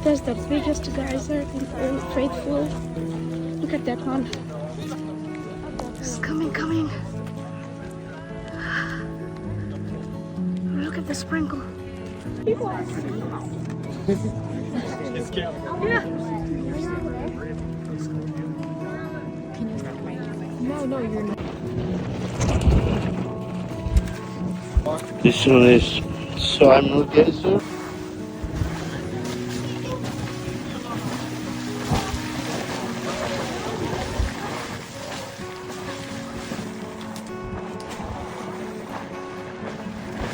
There's the biggest geyser in Oldfaithful. Look at that one. It's coming. Look at the sprinkle. Yeah. No, you're not. This one is swimmer geyser.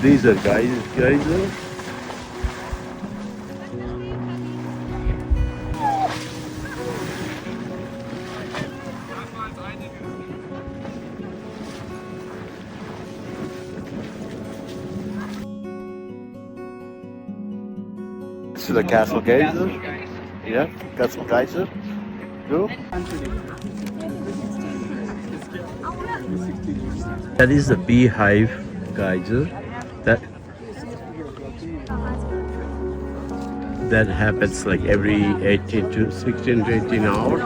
These are geysers. This is the castle geyser. Yeah, castle geyser. Go. That is the beehive geyser. That happens like every 16 to 18 hours.